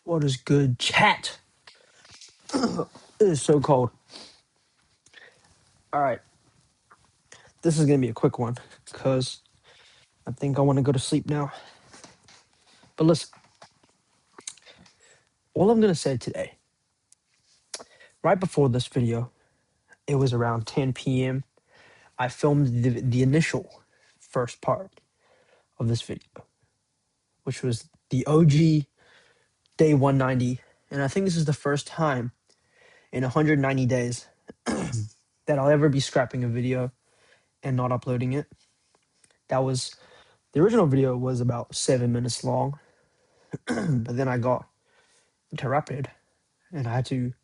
What is good, chat? It is so cold. All right, this is gonna be a quick one because I think I want to go to sleep now. But listen, all I'm gonna say today, right before this video, it was around 10 p.m. I filmed the initial first part of this video, which was the OG day 190, and I think this is the first time in 190 days that I'll ever be scrapping a video and not uploading it. That was the original video was about 7 minutes long, but then I got interrupted and I had to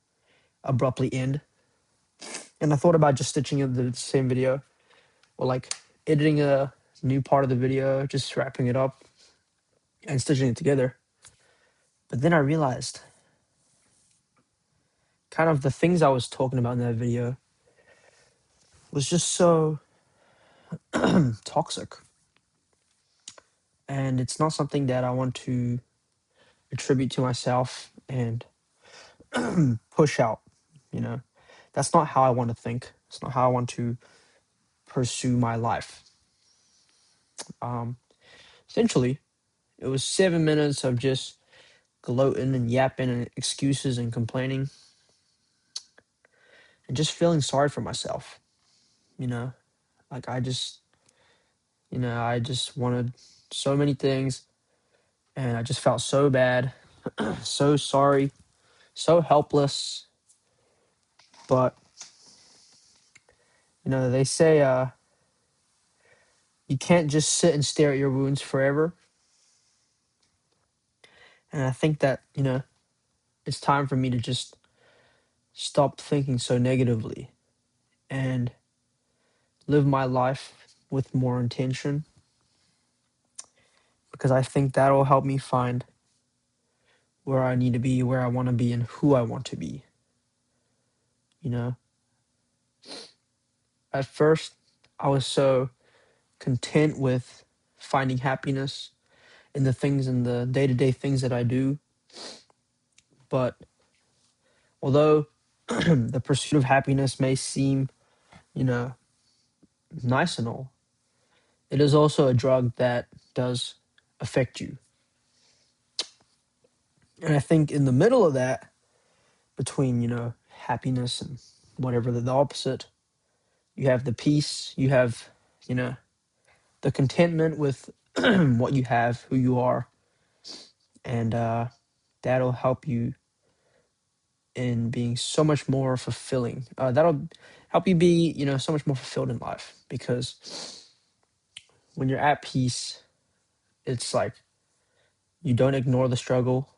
abruptly end. And I thought about just stitching in the same video or like editing a new part of the video, just wrapping it up and stitching it together. But then I realized kind of the things I was talking about in that video was just so toxic. And it's not something that I want to attribute to myself and push out, you know. That's not how I want to think. It's not how I want to pursue my life. Essentially, it was 7 minutes of just gloating and yapping and excuses and complaining and just feeling sorry for myself. You know, like I just wanted so many things and I just felt so bad, so sorry, so helpless. But, they say you can't just sit and stare at your wounds forever. And I think that, it's time for me to just stop thinking so negatively and live my life with more intention, because I think that'll help me find where I need to be, where I want to be, and who I want to be. You know, at first, I was so content with finding happiness in the day to day things that I do. But although the pursuit of happiness may seem, you know, nice and all, it is also a drug that does affect you. And I think in the middle of that, between, happiness and whatever the opposite, you have the peace, you have, you know, the contentment with what you have, who you are, and that'll help you in being so much more fulfilling. That'll help you be, so much more fulfilled in life, because when you're at peace, it's like you don't ignore the struggle,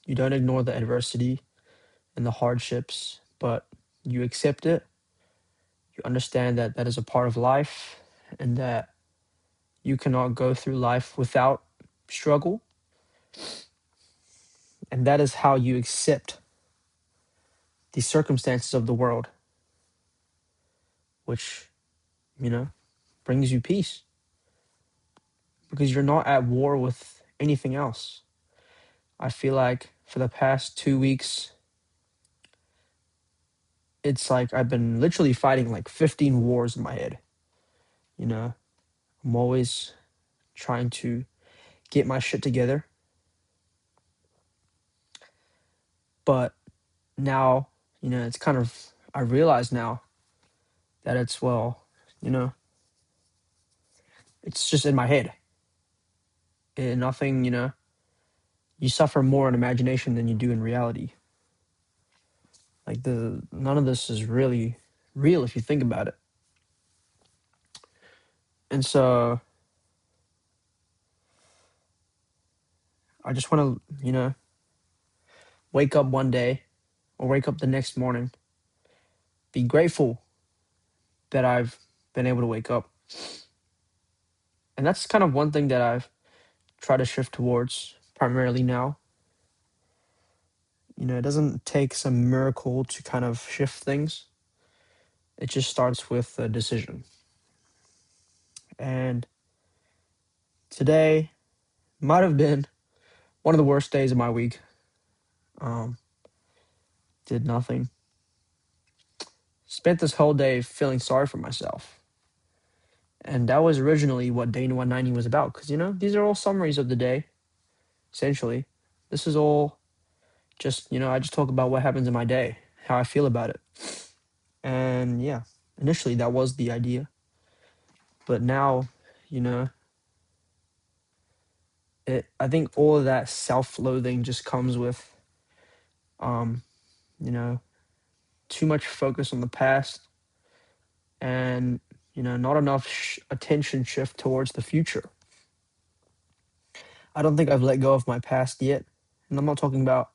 you don't ignore the adversity and the hardships, but you accept it. You understand that that is a part of life and that you cannot go through life without struggle. And that is how you accept the circumstances of the world, which, brings you peace, because you're not at war with anything else. I feel like for the past 2 weeks, it's like I've been literally fighting like 15 wars in my head. I'm always trying to get my shit together. But now, it's kind of, I realize now that it's, it's just in my head. And nothing, you suffer more in imagination than you do in reality. Like none of this is really real if you think about it. And so I just want to, wake up one day or wake up the next morning, be grateful that I've been able to wake up. And that's kind of one thing that I've tried to shift towards primarily now. It doesn't take some miracle to kind of shift things. It just starts with a decision. And today might have been one of the worst days of my week. Um, did nothing. Spent this whole day feeling sorry for myself. And that was originally what Day 190 was about. Because, these are all summaries of the day, essentially. This is all just, I just talk about what happens in my day, how I feel about it. And yeah, initially that was the idea. But now, you know, I think all of that self-loathing just comes with, um, you know, too much focus on the past and, not enough attention shift towards the future. I don't think I've let go of my past yet. And I'm not talking about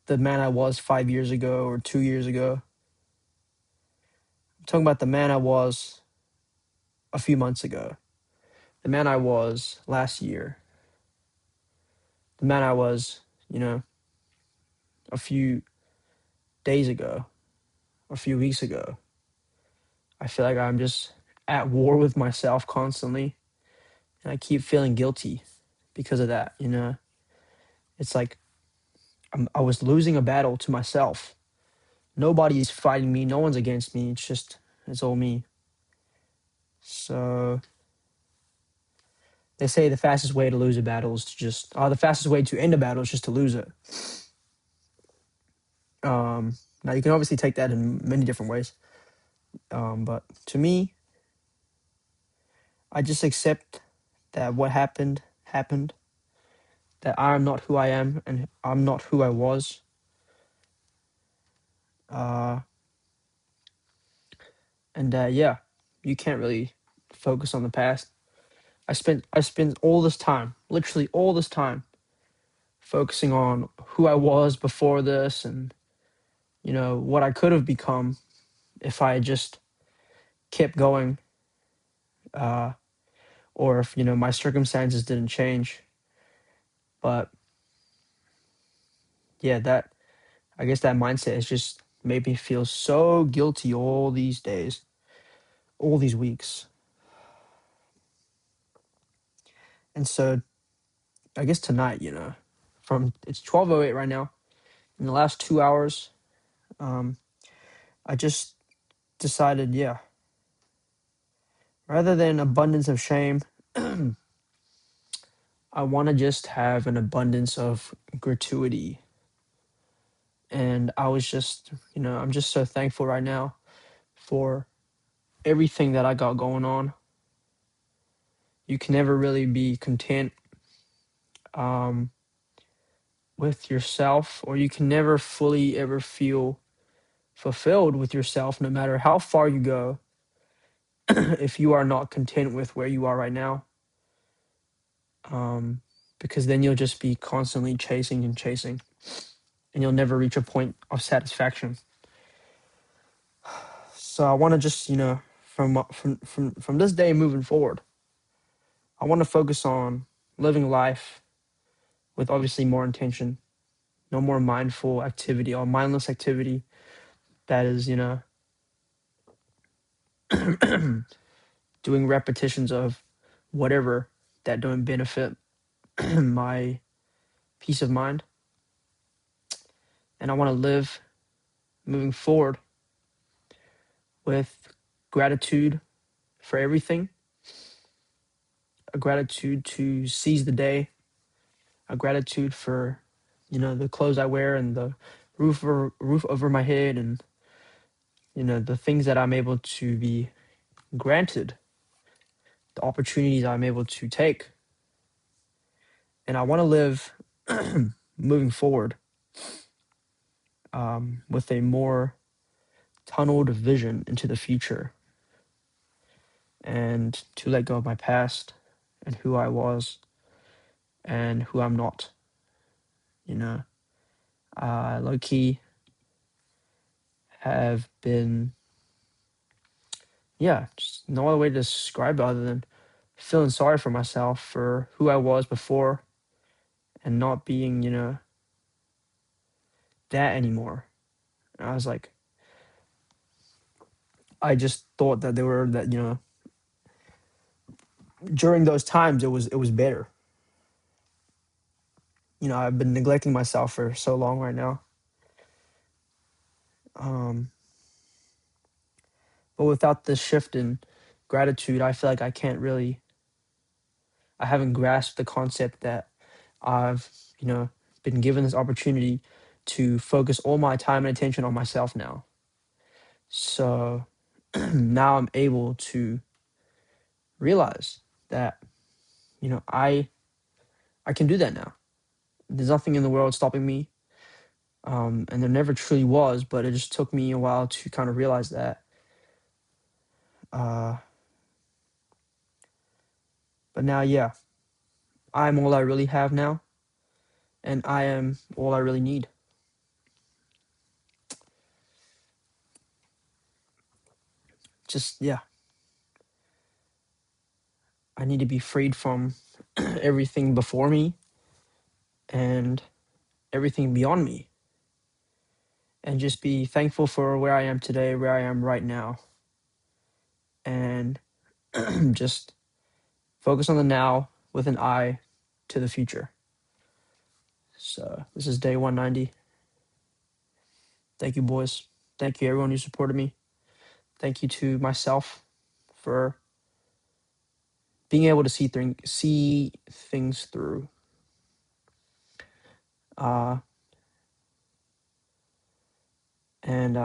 the man I was 5 years ago or 2 years ago. I'm talking about the man I was a few months ago, the man I was last year, the man I was, a few days ago, a few weeks ago. I feel like I'm just at war with myself constantly, and I keep feeling guilty because of that. It's like I was losing a battle to myself. Nobody's fighting me. No one's against me. It's all me. So they say the fastest way to lose a battle is to the fastest way to end a battle is just to lose it. Now you can obviously take that in many different ways. But to me, I just accept that what happened happened, that I am not who I am and I'm not who I was. Uh, and yeah, you can't really focus on the past. I spent all this time, literally all this time, focusing on who I was before this and what I could have become if I just kept going, uh, or if my circumstances didn't change. But yeah, that I guess that mindset has just made me feel so guilty all these days, all these weeks. And so I guess tonight, from it's 12:08 right now. In the last 2 hours, um, I just decided, yeah, rather than abundance of shame, I want to just have an abundance of gratuity. And I was just, I'm just so thankful right now for everything that I got going on. You can never really be content um, with yourself, or you can never fully ever feel fulfilled with yourself, no matter how far you go. If you are not content with where you are right now, um, because then you'll just be constantly chasing and chasing, and you'll never reach a point of satisfaction. So I want to just, from this day moving forward, I want to focus on living life with obviously more intention, no more mindful activity or mindless activity that is, doing repetitions of whatever that don't benefit my peace of mind. And I want to live moving forward with gratitude for everything, a gratitude to seize the day, a gratitude for, the clothes I wear and the roof over my head, and the things that I'm able to be granted, the opportunities I'm able to take. And I want to live moving forward with a more tunneled vision into the future, and to let go of my past and who I was and who I'm not. Low key have been, yeah, just no other way to describe it other than feeling sorry for myself for who I was before and not being, that anymore. And I was like, I just thought that they were that, during those times it was better. I've been neglecting myself for so long right now. But without this shift in gratitude, I feel like I haven't grasped the concept that I've, been given this opportunity to focus all my time and attention on myself now. So now I'm able to realize that, I can do that now. There's nothing in the world stopping me. And there never truly was, but it just took me a while to kind of realize that. Uh, but now, yeah, I'm all I really have now, and I am all I really need. Just, yeah, I need to be freed from everything before me and everything beyond me, and just be thankful for where I am today, where I am right now, and just focus on the now with an eye to the future. So, this is day 190. Thank you, boys. Thank you, everyone who supported me. Thank you to myself for being able to see things through. Uh, and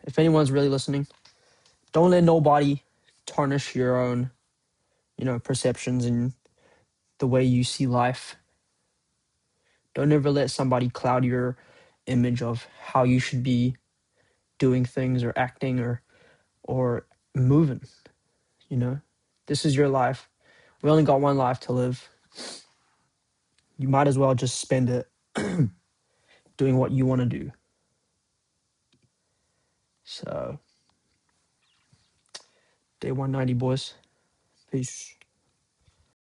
if anyone's really listening, don't let nobody tarnish your own, perceptions and the way you see life. Don't ever let somebody cloud your image of how you should be doing things or acting or moving. This is your life. We only got one life to live. You might as well just spend it doing what you want to do. So, day 190, boys. Peace.